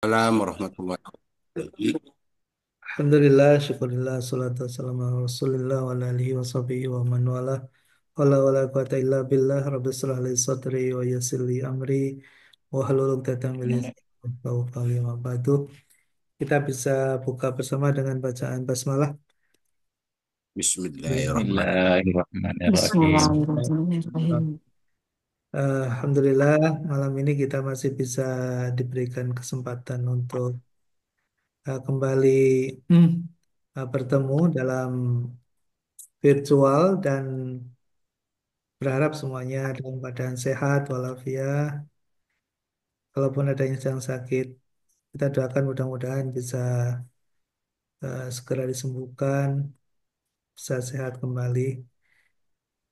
Assalamualaikum warahmatullahi wabarakatuh. Alhamdulillah, syukurillah, salatu wassalamu ala rasulillah wa ala alihi wa sahbihi wa man wala wala quwata illa billah, rabbi shrah li sadri wa yassir li amri wa halul 'uqdatam min lisani yafqahu qawli ma ba'du. Kita bisa buka bersama dengan bacaan basmalah. Bismillahirrahmanirrahim. Bismillahirrahmanirrahim. Bismillahirrahmanirrahim. Alhamdulillah, malam ini kita masih bisa diberikan kesempatan untuk kembali hmm, bertemu dalam virtual dan berharap semuanya dalam keadaan sehat walafiat. Kalaupun ada yang sedang sakit, kita doakan mudah-mudahan bisa segera disembuhkan, bisa sehat kembali.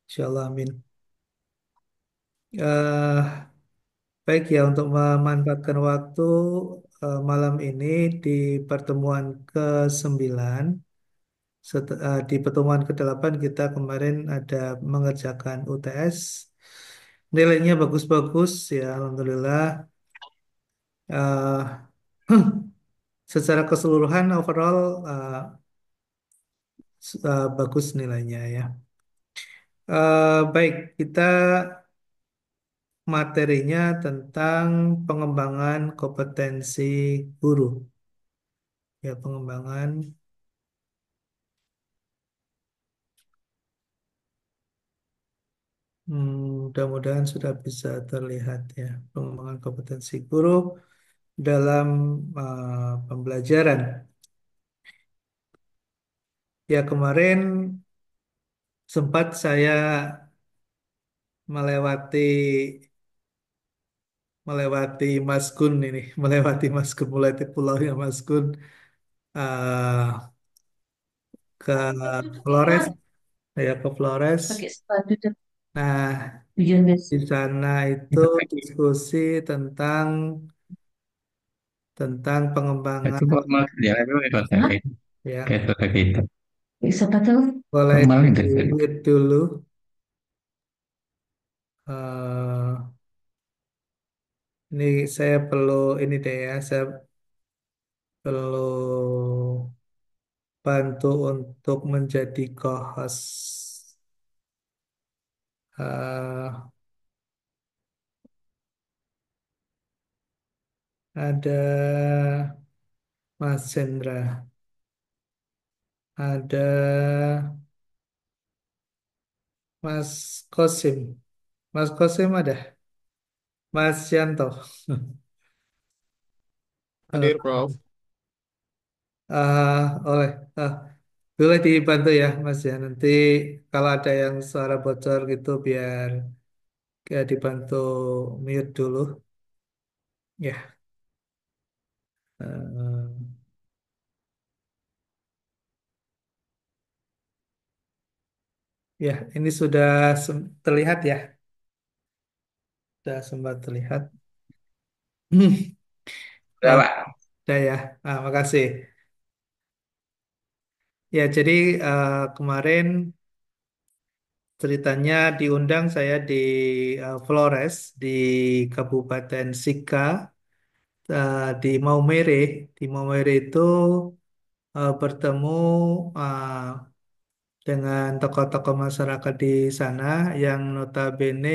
Insyaallah amin. Eh, Baik ya, untuk memanfaatkan waktu malam ini di pertemuan ke-9, di pertemuan ke-8 kita kemarin ada mengerjakan UTS. Nilainya bagus-bagus ya, Alhamdulillah. Eh, Secara keseluruhan overall bagus nilainya ya. Baik, kita materinya tentang pengembangan kompetensi guru. Ya, pengembangan. Mudah-mudahan sudah bisa terlihat ya, pengembangan kompetensi guru dalam pembelajaran. Ya, kemarin sempat saya melewati melewati Mas Gun ini, melewati Mas Gun, mulai di pulaunya Mas Gun eh, ke Flores, ya ke Flores. Pakai sepatu dan Nah, hujan guys. di sana itu Itu lagi. diskusi tentang Itu pengembangan formal kerja itu kayak Hah? gitu. ya. Kayak itu kayak gitu. Pakai sepatu? Boleh Formal di gitu. mute dulu. Eh, ini saya perlu ini deh ya, saya perlu bantu untuk menjadi co-host. Eh, ada Mas Chandra, ada Mas Kosim, Mas Kosim ada, Mas Yanto. Eh, Hadir, Prof. oleh, ah, boleh dibantu ya, Mas ya. Nanti kalau ada yang suara bocor gitu, biar ya dibantu mute dulu. Ya, eh, ya, ini sudah terlihat ya, sudah sempat terlihat. Udah, Eh, Pak. Sudah ya, makasih. Ya, jadi kemarin ceritanya diundang saya di Flores, di Kabupaten Sika, di Maumere. Di Maumere itu bertemu uh, dengan tokoh-tokoh masyarakat di sana yang notabene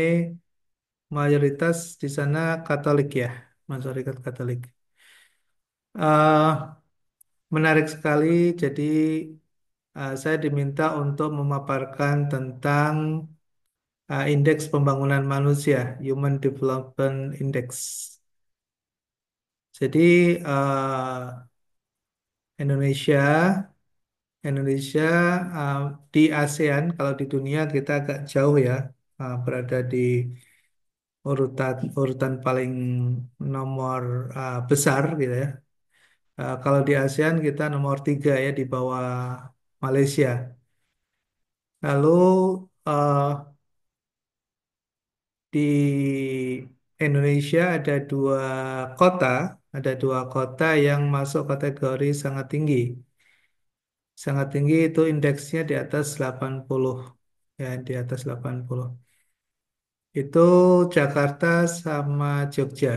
mayoritas di sana Katolik ya, masyarakat Katolik. Eh, Menarik sekali. Jadi saya diminta untuk memaparkan tentang indeks pembangunan manusia, Human Development Index. Jadi Indonesia, Indonesia uh, di ASEAN, kalau di dunia kita agak jauh ya, berada di urutan paling nomor besar gitu ya. Kalau di ASEAN kita nomor 3 ya, di bawah Malaysia. Lalu uh, di Indonesia ada dua kota yang masuk kategori sangat tinggi. Sangat tinggi itu indeksnya di atas 80, ya, di atas 80. Itu Jakarta sama Jogja.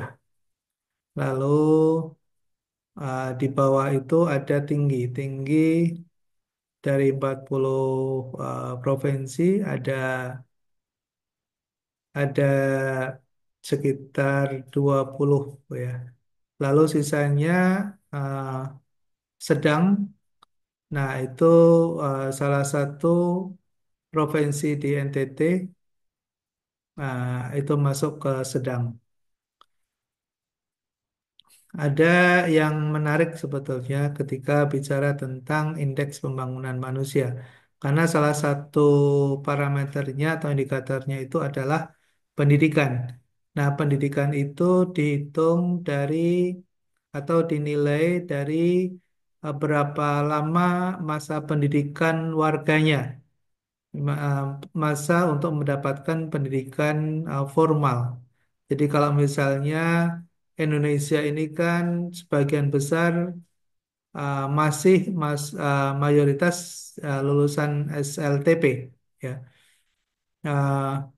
Lalu Di bawah itu ada tinggi. Tinggi dari 40 provinsi ada sekitar 20 ya. Lalu sisanya uh, sedang. Nah, itu salah satu provinsi di NTT itu masuk ke sedang. Ada yang menarik sebetulnya ketika bicara tentang indeks pembangunan manusia. Karena salah satu parameternya atau indikatornya itu adalah pendidikan. Nah, pendidikan itu dihitung dari atau dinilai dari berapa lama masa pendidikan warganya, ma- eh, masa untuk mendapatkan pendidikan formal. Jadi kalau misalnya Indonesia ini kan sebagian besar mayoritas lulusan SLTP ya. Uh,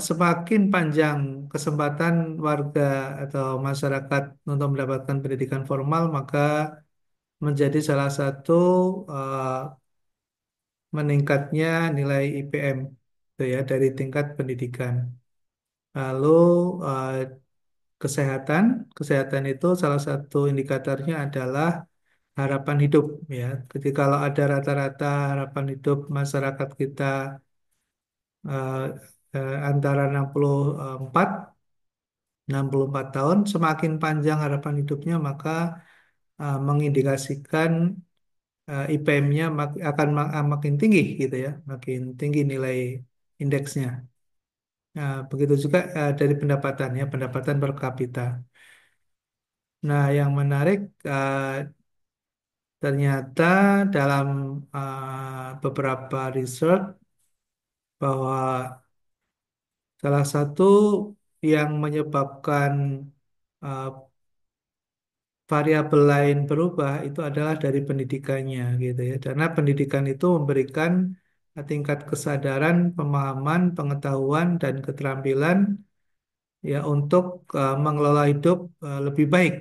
Semakin panjang kesempatan warga atau masyarakat untuk mendapatkan pendidikan formal, maka menjadi salah satu uh, meningkatnya nilai IPM itu ya dari tingkat pendidikan. Lalu uh, kesehatan, kesehatan itu salah satu indikatornya adalah harapan hidup ya. Jadi kalau ada rata-rata harapan hidup masyarakat kita uh, antara 64 tahun, semakin panjang harapan hidupnya maka mengindikasikan IPM-nya akan makin tinggi gitu ya, makin tinggi nilai indeksnya. Nah, begitu juga dari pendapatan ya, pendapatan per kapita. Nah, yang menarik ternyata dalam beberapa research bahwa salah satu yang menyebabkan uh, variabel lain berubah itu adalah dari pendidikannya gitu ya. Karena pendidikan itu memberikan tingkat kesadaran, pemahaman, pengetahuan dan keterampilan ya untuk mengelola hidup lebih baik.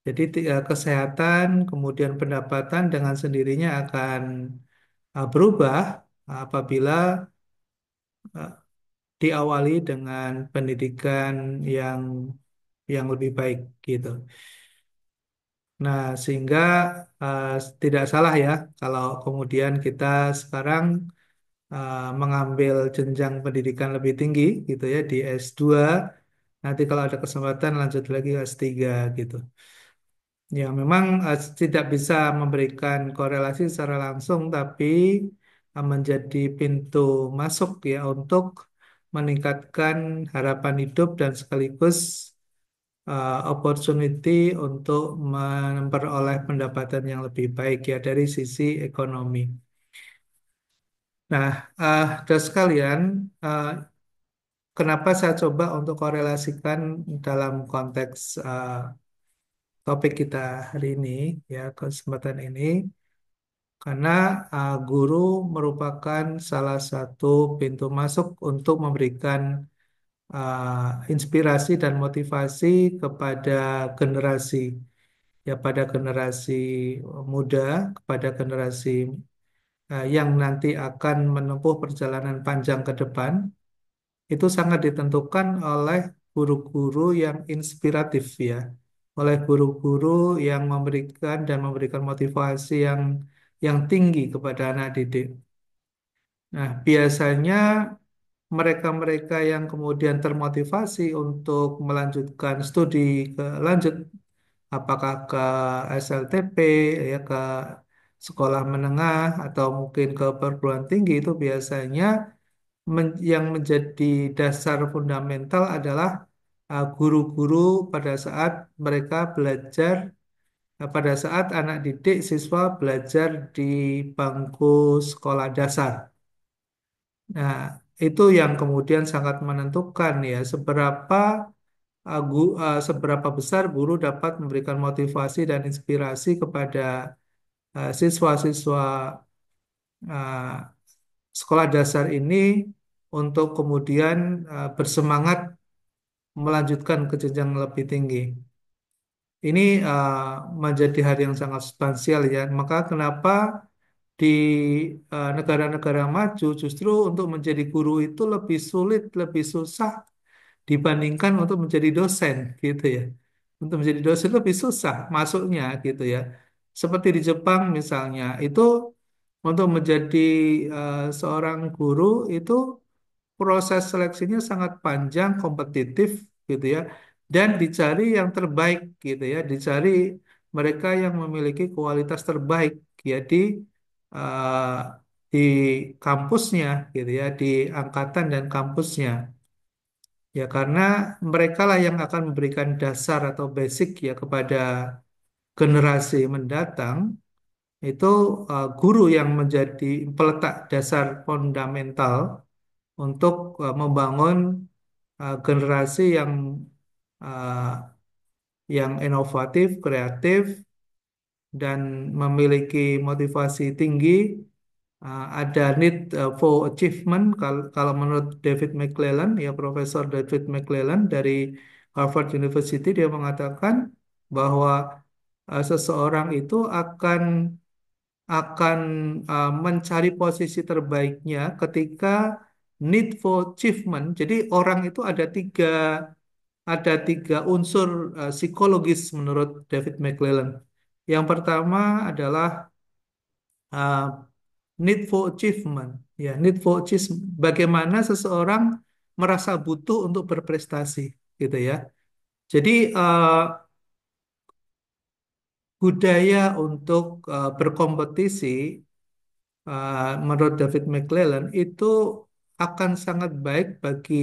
Jadi kesehatan, kemudian pendapatan dengan sendirinya akan berubah apabila uh, diawali dengan pendidikan yang yang lebih baik gitu. Nah, sehingga uh, tidak salah ya kalau kemudian kita sekarang mengambil jenjang pendidikan lebih tinggi gitu ya di S2, nanti kalau ada kesempatan lanjut lagi ke S3 gitu. Ya, memang tidak bisa memberikan korelasi secara langsung, tapi menjadi pintu masuk ya untuk meningkatkan harapan hidup dan sekaligus opportunity untuk memperoleh pendapatan yang lebih baik ya dari sisi ekonomi. Nah, dan sekalian, kenapa saya coba untuk korelasikan dalam konteks topik kita hari ini, ya kesempatan ini, karena guru merupakan salah satu pintu masuk untuk memberikan inspirasi dan motivasi kepada generasi, ya pada generasi muda, kepada generasi yang nanti akan menempuh perjalanan panjang ke depan, itu sangat ditentukan oleh guru-guru yang inspiratif ya, oleh guru-guru yang memberikan motivasi yang tinggi kepada anak didik. Nah, biasanya mereka-mereka yang kemudian termotivasi untuk melanjutkan studi ke lanjut apakah ke SLTP ya ke sekolah menengah atau mungkin ke perguruan tinggi itu biasanya yang menjadi dasar fundamental adalah guru-guru pada saat mereka belajar pada saat anak didik siswa belajar di bangku sekolah dasar. Nah, itu yang kemudian sangat menentukan ya seberapa besar guru dapat memberikan motivasi dan inspirasi kepada siswa-siswa uh, sekolah dasar ini untuk kemudian bersemangat melanjutkan ke jenjang lebih tinggi. ini menjadi hal yang sangat substansial ya. Maka kenapa di negara-negara maju justru untuk menjadi guru itu lebih sulit, lebih susah dibandingkan untuk menjadi dosen gitu ya. Untuk menjadi dosen lebih susah masuknya gitu ya. Seperti di Jepang misalnya, itu untuk menjadi seorang guru itu proses seleksinya sangat panjang, kompetitif gitu ya, dan dicari yang terbaik gitu ya, dicari mereka yang memiliki kualitas terbaik ya eh, di kampusnya gitu ya, di angkatan dan kampusnya. Ya, karena mereka lah yang akan memberikan dasar atau basic ya kepada generasi mendatang. Itu guru yang menjadi peletak dasar fundamental untuk membangun generasi yang inovatif, kreatif, dan memiliki motivasi tinggi. Ada need for achievement kalau menurut David McClelland ya Profesor David McClelland dari Harvard University dia mengatakan bahwa seseorang itu akan mencari posisi terbaiknya ketika need for achievement. Jadi orang itu ada tiga unsur psikologis menurut David McClelland. Yang pertama adalah uh, need for achievement. Ya, need for achievement. Bagaimana seseorang merasa butuh untuk berprestasi, gitu ya. Jadi budaya untuk berkompetisi menurut David McClelland itu akan sangat baik bagi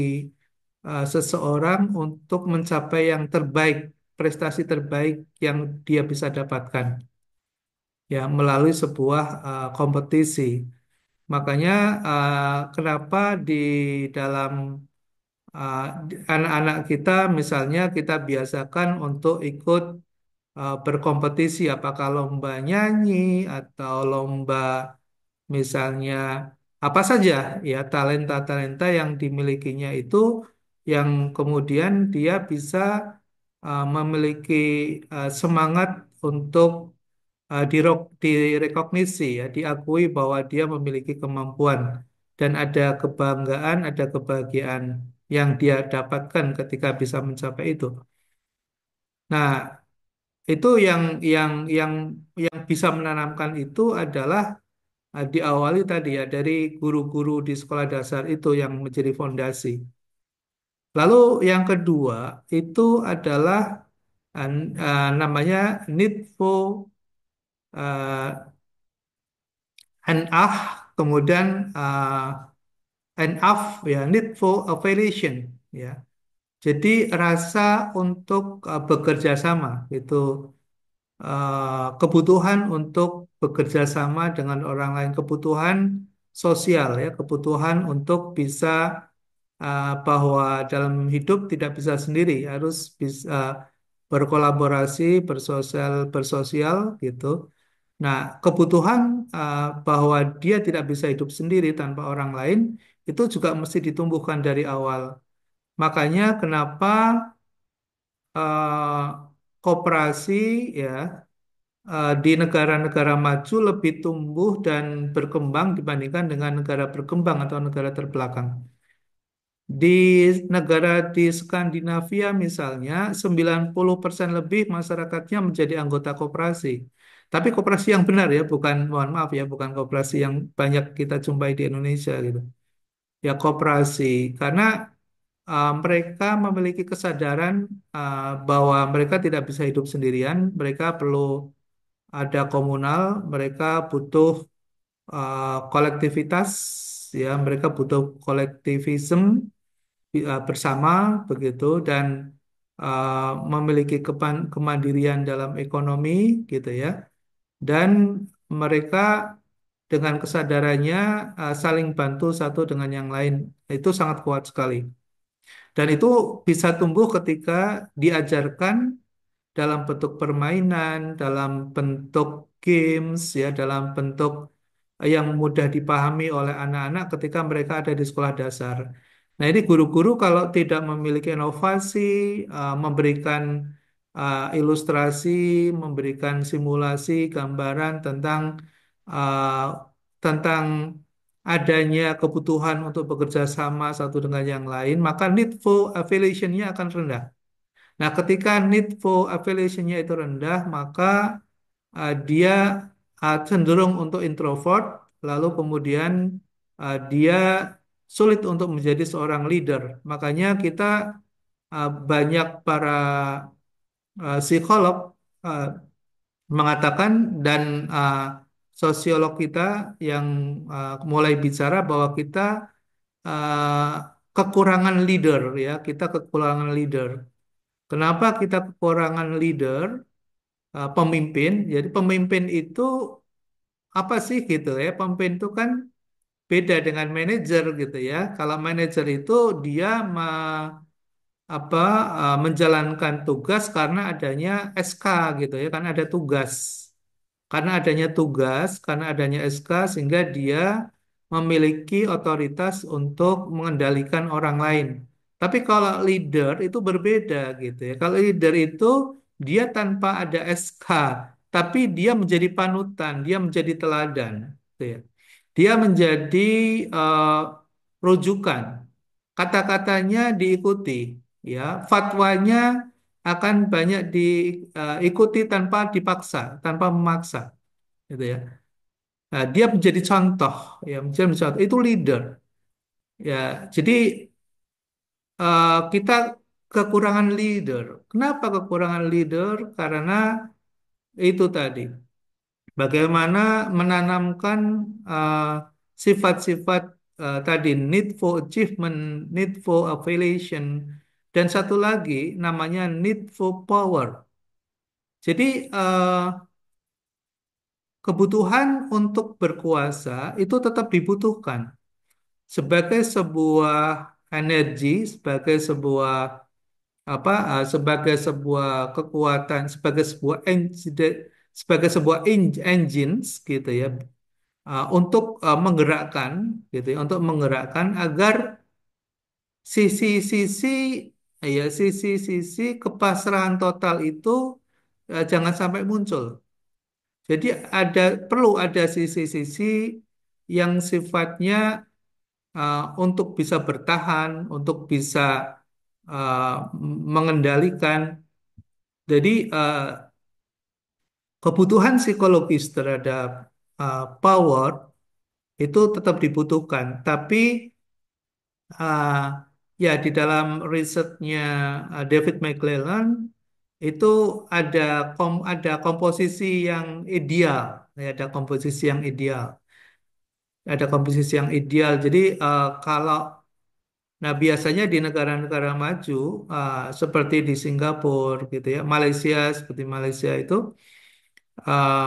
seseorang untuk mencapai yang terbaik, prestasi terbaik yang dia bisa dapatkan ya melalui sebuah kompetisi. Makanya kenapa di dalam anak-anak kita misalnya kita biasakan untuk ikut berkompetisi apakah lomba nyanyi atau lomba misalnya apa saja ya talenta-talenta yang dimilikinya itu yang kemudian dia bisa memiliki semangat untuk direkognisi ya diakui bahwa dia memiliki kemampuan dan ada kebanggaan, ada kebahagiaan yang dia dapatkan ketika bisa mencapai itu. Nah, itu yang bisa menanamkan itu adalah diawali tadi ya dari guru-guru di sekolah dasar itu yang menjadi fondasi. Lalu yang kedua itu adalah namanya needful uh, NF kemudian NF ya needful evaluation ya. Jadi rasa untuk bekerja sama itu kebutuhan untuk bekerja sama dengan orang lain, kebutuhan sosial ya, kebutuhan untuk bisa bahwa dalam hidup tidak bisa sendiri, harus bisa berkolaborasi, bersosial gitu. Nah, kebutuhan bahwa dia tidak bisa hidup sendiri tanpa orang lain itu juga mesti ditumbuhkan dari awal. Makanya kenapa eh, koperasi ya di negara-negara maju lebih tumbuh dan berkembang dibandingkan dengan negara berkembang atau negara terbelakang. Di negara di Skandinavia misalnya, 90% lebih masyarakatnya menjadi anggota koperasi. Tapi koperasi yang benar ya, bukan, mohon maaf ya, bukan koperasi yang banyak kita jumpai di Indonesia gitu. Ya koperasi, karena mereka memiliki kesadaran bahwa mereka tidak bisa hidup sendirian, mereka perlu ada komunal, mereka butuh kolektivitas, ya, mereka butuh kolektivisme bersama begitu dan memiliki kemandirian dalam ekonomi gitu ya dan mereka dengan kesadarannya saling bantu satu dengan yang lain itu sangat kuat sekali dan itu bisa tumbuh ketika diajarkan dalam bentuk permainan, dalam bentuk games ya, dalam bentuk yang mudah dipahami oleh anak-anak ketika mereka ada di sekolah dasar. Nah, ini guru-guru kalau tidak memiliki inovasi, memberikan ilustrasi, memberikan simulasi, gambaran uh, tentang adanya kebutuhan untuk bekerja sama satu dengan yang lain, maka needful affiliation-nya akan rendah. Nah, ketika needful affiliation-nya itu rendah, maka dia cenderung untuk introvert, lalu kemudian dia sulit untuk menjadi seorang leader. Makanya kita banyak para psikolog uh, mengatakan dan uh, sosiolog kita yang mulai bicara bahwa kita uh, kekurangan leader ya, kita kekurangan leader. Kenapa kita kekurangan leader? Pemimpin. Jadi pemimpin itu apa sih gitu ya? Pemimpin itu kan beda dengan manajer gitu ya. Kalau manajer itu dia apa menjalankan tugas karena adanya SK gitu ya, kan ada tugas. Karena adanya SK sehingga dia memiliki otoritas untuk mengendalikan orang lain. Tapi kalau leader itu berbeda gitu ya. Kalau leader itu dia tanpa ada SK, tapi dia menjadi panutan, dia menjadi teladan, gitu ya. Dia menjadi eh, rujukan. Kata-katanya diikuti, ya. Fatwanya akan banyak diikuti tanpa dipaksa, tanpa memaksa, gitu ya. Nah, dia menjadi contoh, ya, menjadi contoh. Itu leader, ya. Jadi kita kekurangan leader. Kenapa kekurangan leader? Karena itu tadi, bagaimana menanamkan eh, sifat-sifat tadi need for achievement, need for affiliation, dan satu lagi namanya need for power. Jadi kebutuhan untuk berkuasa itu tetap dibutuhkan sebagai sebuah energi, sebagai sebuah sebagai sebuah kekuatan, sebagai sebuah engines gitu ya, untuk menggerakkan gitu ya, untuk menggerakkan agar sisi-sisi sisi-sisi kepasrahan total itu jangan sampai muncul. Jadi perlu ada sisi-sisi yang sifatnya untuk bisa bertahan, untuk bisa uh, mengendalikan. Jadi kebutuhan psikologis terhadap power itu tetap dibutuhkan. Tapi uh, ya di dalam risetnya David McClelland itu ada ada komposisi yang ideal, ya, ada komposisi yang ideal, ada komposisi yang ideal. Jadi kalau nah biasanya di negara-negara maju seperti di Singapura gitu ya, Malaysia seperti Malaysia itu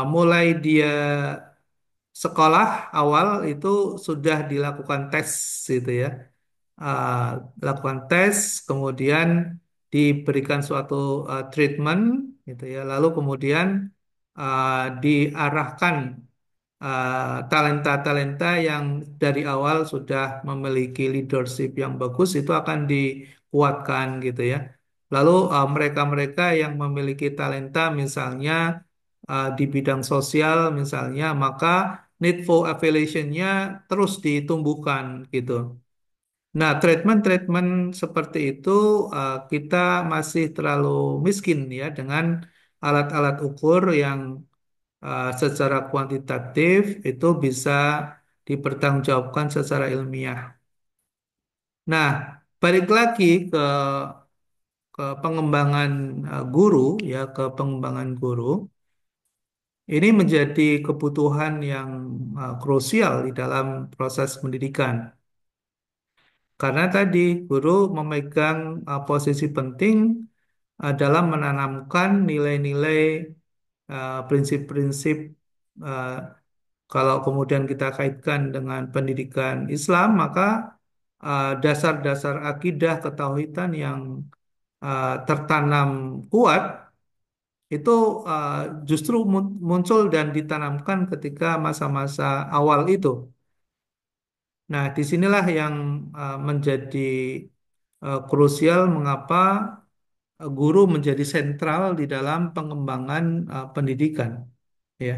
mulai dia sekolah awal itu sudah dilakukan tes gitu ya. Uh, Lakukan tes, kemudian diberikan suatu treatment gitu ya. Lalu kemudian diarahkan talenta-talenta yang dari awal sudah memiliki leadership yang bagus itu akan dikuatkan gitu ya. Lalu mereka-mereka yang memiliki talenta misalnya di bidang sosial misalnya, maka needful affiliation-nya terus ditumbuhkan gitu. Nah, treatment-treatment seperti itu kita masih terlalu miskin ya dengan alat-alat ukur yang secara kuantitatif itu bisa dipertanggungjawabkan secara ilmiah. Nah, balik lagi ke pengembangan guru ya, ke pengembangan guru. Ini menjadi kebutuhan yang krusial di dalam proses pendidikan. Karena tadi guru memegang posisi penting dalam menanamkan nilai-nilai, prinsip-prinsip. uh, Kalau kemudian kita kaitkan dengan pendidikan Islam, maka dasar-dasar akidah ketauhidan yang tertanam kuat itu uh, justru muncul dan ditanamkan ketika masa-masa awal itu. Nah, disinilah yang menjadi krusial mengapa guru menjadi sentral di dalam pengembangan pendidikan, ya.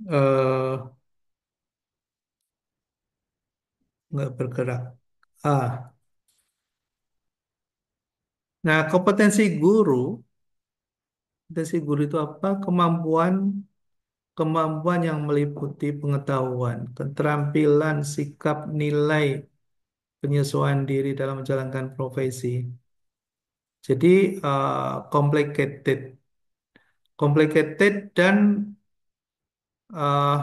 Eh, nggak bergerak. Ah, nah kompetensi guru itu apa? Kemampuan yang meliputi pengetahuan, keterampilan, sikap, nilai, penyesuaian diri dalam menjalankan profesi. Jadi complicated, dan eh,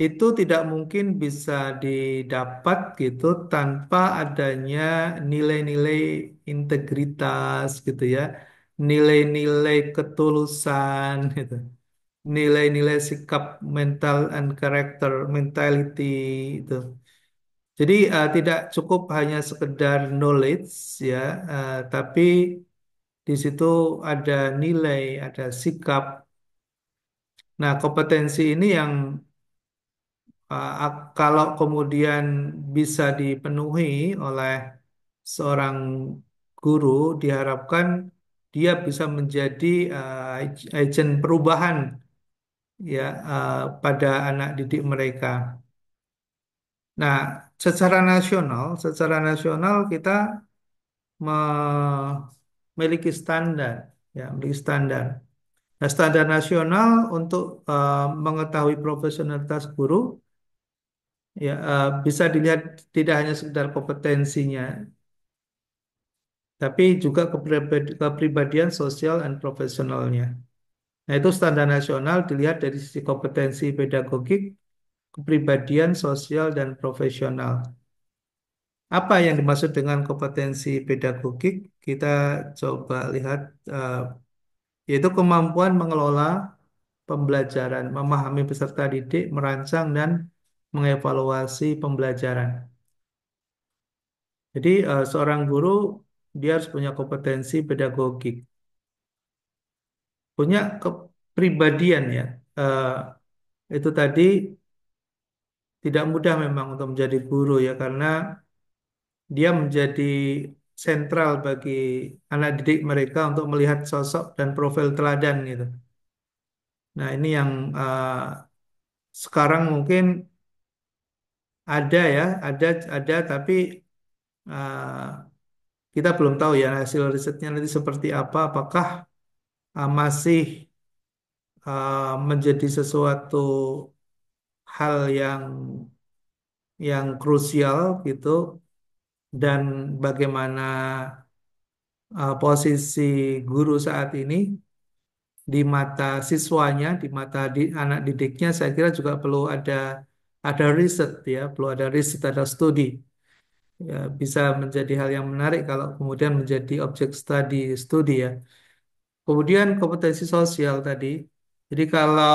itu tidak mungkin bisa didapat gitu tanpa adanya nilai-nilai integritas gitu ya, nilai-nilai ketulusan gitu, nilai-nilai sikap mental and character mentality itu. Jadi tidak cukup hanya sekedar knowledge ya, tapi di situ ada nilai, ada sikap. Nah, kompetensi ini yang kalau kemudian bisa dipenuhi oleh seorang guru, diharapkan dia bisa menjadi agen perubahan ya pada anak didik mereka. Nah, secara nasional kita memiliki standar, ya, memiliki standar. Nah, standar nasional untuk mengetahui profesionalitas guru ya bisa dilihat tidak hanya sekedar kompetensinya, tapi juga kepribadian sosial dan profesionalnya. Nah, itu standar nasional dilihat dari sisi kompetensi pedagogik, kepribadian sosial dan profesional. Apa yang dimaksud dengan kompetensi pedagogik? Kita coba lihat, eh, yaitu kemampuan mengelola pembelajaran, memahami peserta didik, merancang dan mengevaluasi pembelajaran. Jadi seorang guru dia harus punya kompetensi pedagogik, punya kepribadian ya. Eh, itu tadi tidak mudah memang untuk menjadi guru ya karena dia menjadi sentral bagi anak didik mereka untuk melihat sosok dan profil teladan gitu. Nah, ini yang sekarang mungkin ada ya, ada tapi kita belum tahu ya hasil risetnya nanti seperti apa. Apakah masih menjadi sesuatu hal yang krusial gitu, dan bagaimana posisi guru saat ini di mata siswanya, di mata anak didiknya, saya kira juga perlu ada riset ya, perlu ada riset, ada studi. Ya, bisa menjadi hal yang menarik kalau kemudian menjadi objek studi ya. Kemudian kompetensi sosial tadi. Jadi kalau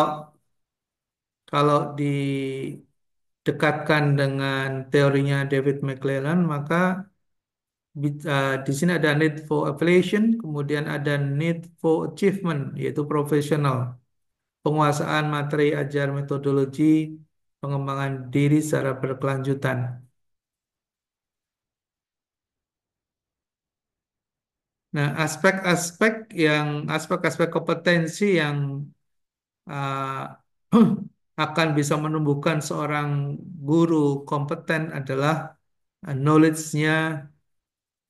kalau didekatkan dengan teorinya David McClelland, maka di sini ada need for affiliation, kemudian ada need for achievement, yaitu profesional, penguasaan materi ajar, metodologi, pengembangan diri secara berkelanjutan. Nah, aspek-aspek kompetensi yang uh, akan bisa menumbuhkan seorang guru kompeten adalah knowledge-nya,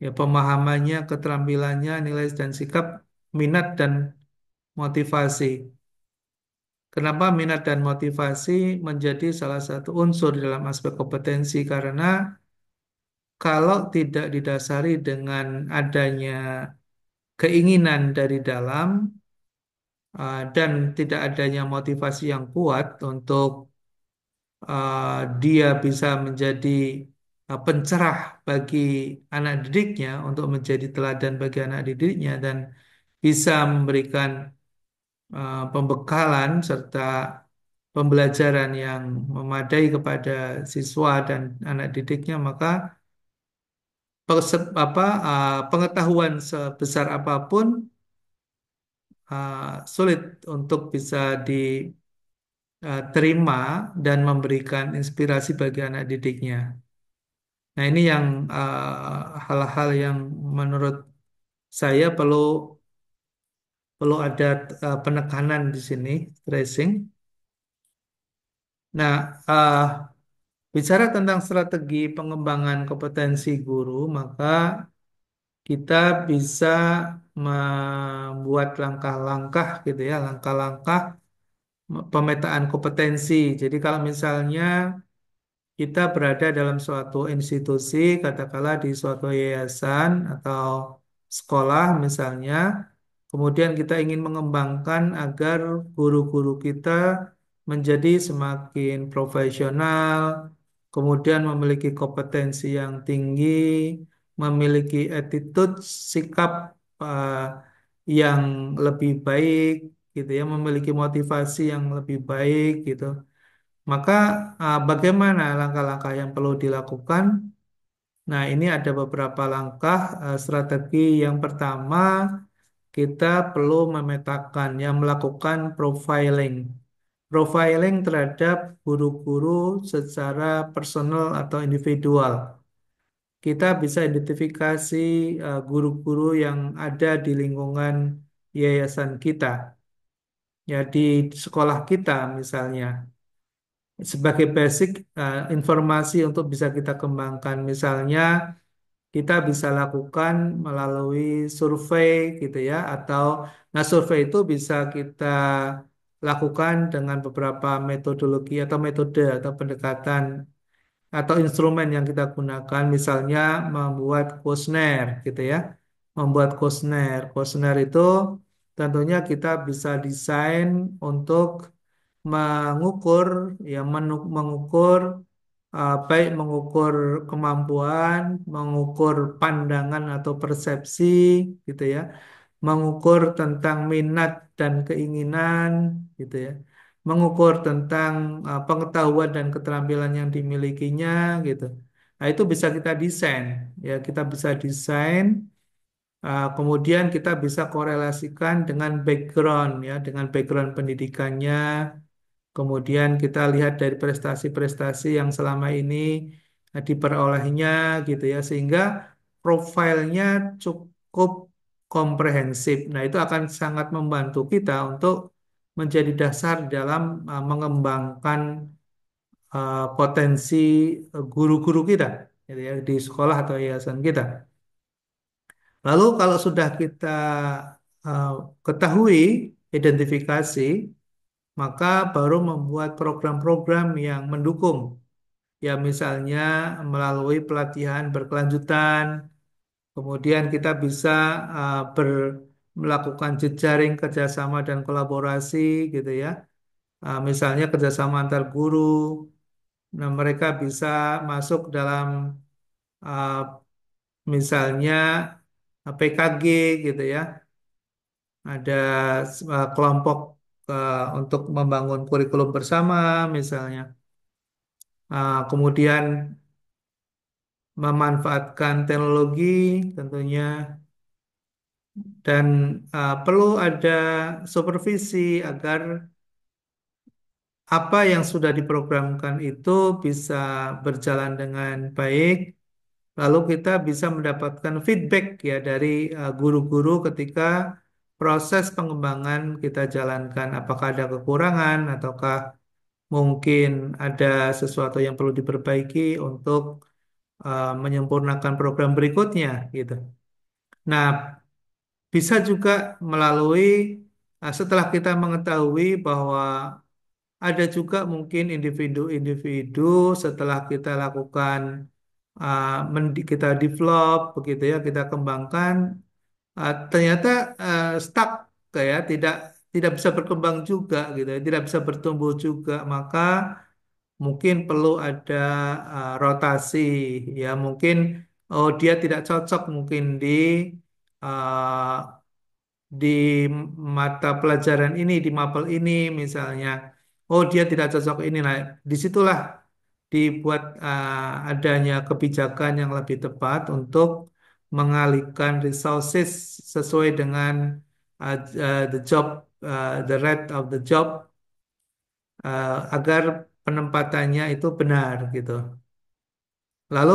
ya, pemahamannya, keterampilannya, nilai dan sikap, minat dan motivasi. Kenapa minat dan motivasi menjadi salah satu unsur dalam aspek kompetensi? Karena kalau tidak didasari dengan adanya keinginan dari dalam dan tidak adanya motivasi yang kuat untuk dia bisa menjadi pencerah bagi anak didiknya, untuk menjadi teladan bagi anak didiknya, dan bisa memberikan pembekalan serta pembelajaran yang memadai kepada siswa dan anak didiknya, maka pengetahuan sebesar apapun sulit untuk bisa diterima dan memberikan inspirasi bagi anak didiknya. Nah, ini yang hal-hal yang menurut saya perlu perlu ada penekanan di sini, tracing. Nah, bicara tentang strategi pengembangan kompetensi guru, maka kita bisa membuat langkah-langkah gitu ya, langkah-langkah pemetaan kompetensi. Jadi kalau misalnya kita berada dalam suatu institusi, katakanlah di suatu yayasan atau sekolah misalnya, kemudian kita ingin mengembangkan agar guru-guru kita menjadi semakin profesional, kemudian memiliki kompetensi yang tinggi, memiliki attitude, sikap eh, yang lebih baik, gitu ya, memiliki motivasi yang lebih baik, gitu. Maka bagaimana langkah-langkah yang perlu dilakukan? Nah, ini ada beberapa langkah strategi. Yang pertama, kita perlu memetakan yang melakukan profiling. Profiling terhadap guru-guru secara personal atau individual. Kita bisa identifikasi guru-guru yang ada di lingkungan yayasan kita, ya di sekolah kita misalnya. Sebagai basic informasi untuk bisa kita kembangkan. Misalnya kita bisa lakukan melalui survei gitu ya, atau nah survei itu bisa kita lakukan dengan beberapa metodologi atau metode atau pendekatan atau instrumen yang kita gunakan, misalnya membuat kuesioner gitu ya. Membuat kuesioner. Kuesioner itu tentunya kita bisa desain untuk mengukur ya mengukur baik mengukur kemampuan, mengukur pandangan atau persepsi gitu ya, mengukur tentang minat dan keinginan gitu ya, mengukur tentang pengetahuan dan keterampilan yang dimilikinya gitu. Nah, itu bisa kita desain ya, kita bisa desain kemudian kita bisa korelasikan dengan background ya, dengan background pendidikannya. Kemudian kita lihat dari prestasi-prestasi yang selama ini diperolehnya gitu ya, sehingga profilnya cukup komprehensif. Nah, itu akan sangat membantu kita untuk menjadi dasar dalam mengembangkan potensi guru-guru kita gitu ya, di sekolah atau yayasan kita. Lalu kalau sudah kita uh, ketahui identifikasi, maka baru membuat program-program yang mendukung. Ya misalnya melalui pelatihan berkelanjutan, kemudian kita bisa melakukan jejaring kerjasama dan kolaborasi gitu ya. Misalnya kerjasama antar guru, nah mereka bisa masuk dalam uh, misalnya PKG gitu ya. Ada kelompok untuk membangun kurikulum bersama misalnya. Kemudian memanfaatkan teknologi tentunya dan perlu ada supervisi agar apa yang sudah diprogramkan itu bisa berjalan dengan baik. Lalu kita bisa mendapatkan feedback ya dari guru-guru ketika proses pengembangan kita jalankan. Apakah ada kekurangan ataukah mungkin ada sesuatu yang perlu diperbaiki untuk menyempurnakan program berikutnya gitu. Nah, bisa juga melalui setelah kita mengetahui bahwa ada juga mungkin individu-individu setelah kita lakukan kita develop begitu ya, kita kembangkan ternyata stuck kayak tidak tidak bisa berkembang juga gitu ya, tidak bisa bertumbuh juga, maka mungkin perlu ada rotasi ya, mungkin oh dia tidak cocok mungkin uh, di mata pelajaran ini, di mapel ini misalnya. Oh, dia tidak cocok ini. Nah, disitulah dibuat adanya kebijakan yang lebih tepat untuk mengalihkan resources sesuai dengan the job, the rate of the job, agar penempatannya itu benar gitu. Lalu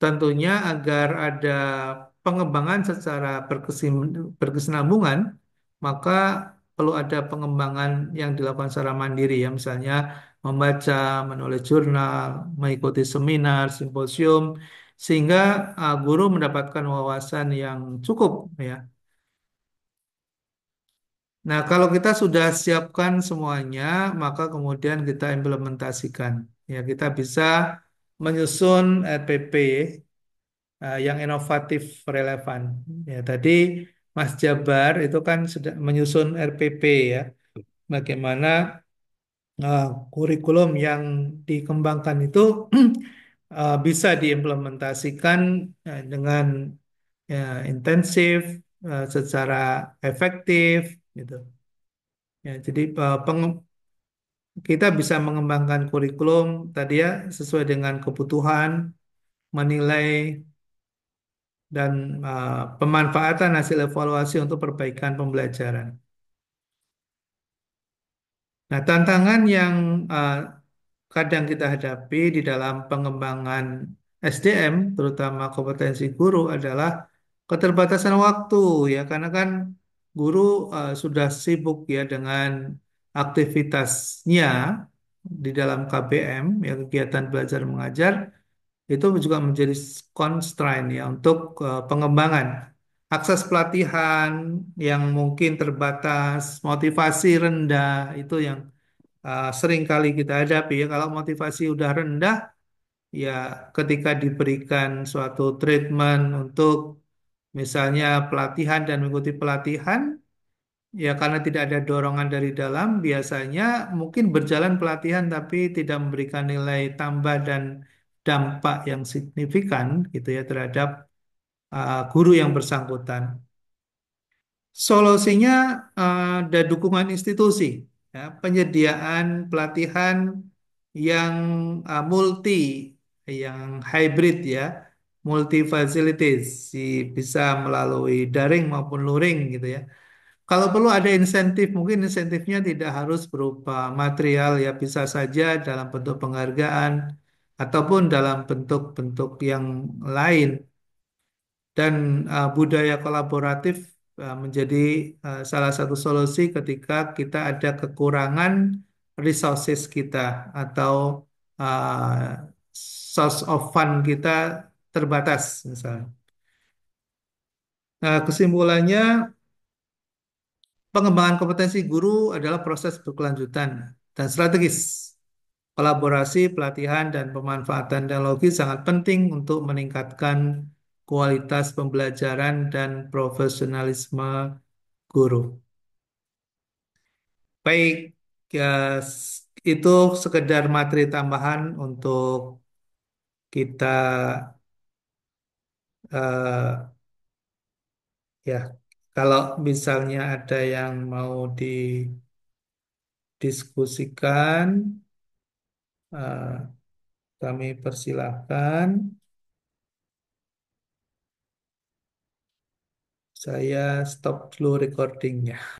tentunya agar ada pengembangan secara berkesinambungan, maka perlu ada pengembangan yang dilakukan secara mandiri ya, misalnya membaca, menulis jurnal, mengikuti seminar, simposium, sehingga guru mendapatkan wawasan yang cukup ya. Nah, kalau kita sudah siapkan semuanya, maka kemudian kita implementasikan. Ya, kita bisa menyusun RPP yang inovatif relevan. Ya, tadi Mas Jabar itu kan sudah menyusun RPP ya, bagaimana eh, kurikulum yang dikembangkan itu bisa diimplementasikan dengan ya, intensif, secara efektif, gitu. Ya, jadi kita bisa mengembangkan kurikulum tadi ya sesuai dengan kebutuhan, menilai dan pemanfaatan hasil evaluasi untuk perbaikan pembelajaran. Nah, tantangan yang uh, kadang kita hadapi di dalam pengembangan SDM, terutama kompetensi guru adalah keterbatasan waktu ya, karena kan guru sudah sibuk ya dengan aktivitasnya di dalam KBM, ya kegiatan belajar mengajar, itu juga menjadi constraint ya untuk pengembangan. Akses pelatihan yang mungkin terbatas, motivasi rendah, itu yang sering kali kita hadapi ya. Kalau motivasi udah rendah, ya ketika diberikan suatu treatment untuk misalnya pelatihan dan mengikuti pelatihan, ya karena tidak ada dorongan dari dalam, biasanya mungkin berjalan pelatihan tapi tidak memberikan nilai tambah dan dampak yang signifikan gitu ya terhadap guru yang bersangkutan. Solusinya ada dukungan institusi, ya, penyediaan pelatihan yang multi, yang hybrid ya, multi facilities, bisa melalui daring maupun luring gitu ya. Kalau perlu ada insentif, mungkin insentifnya tidak harus berupa material ya, bisa saja dalam bentuk penghargaan ataupun dalam bentuk-bentuk yang lain. Dan budaya kolaboratif menjadi salah satu solusi ketika kita ada kekurangan resources kita atau source of fund kita terbatas misalnya. Nah, kesimpulannya pengembangan kompetensi guru adalah proses berkelanjutan dan strategis. Kolaborasi, pelatihan, dan pemanfaatan teknologi sangat penting untuk meningkatkan kualitas pembelajaran dan profesionalisme guru. Baik, ya, itu sekedar materi tambahan untuk kita eh, ya. Kalau misalnya ada yang mau didiskusikan, eh, kami persilahkan. Saya stop dulu recordingnya.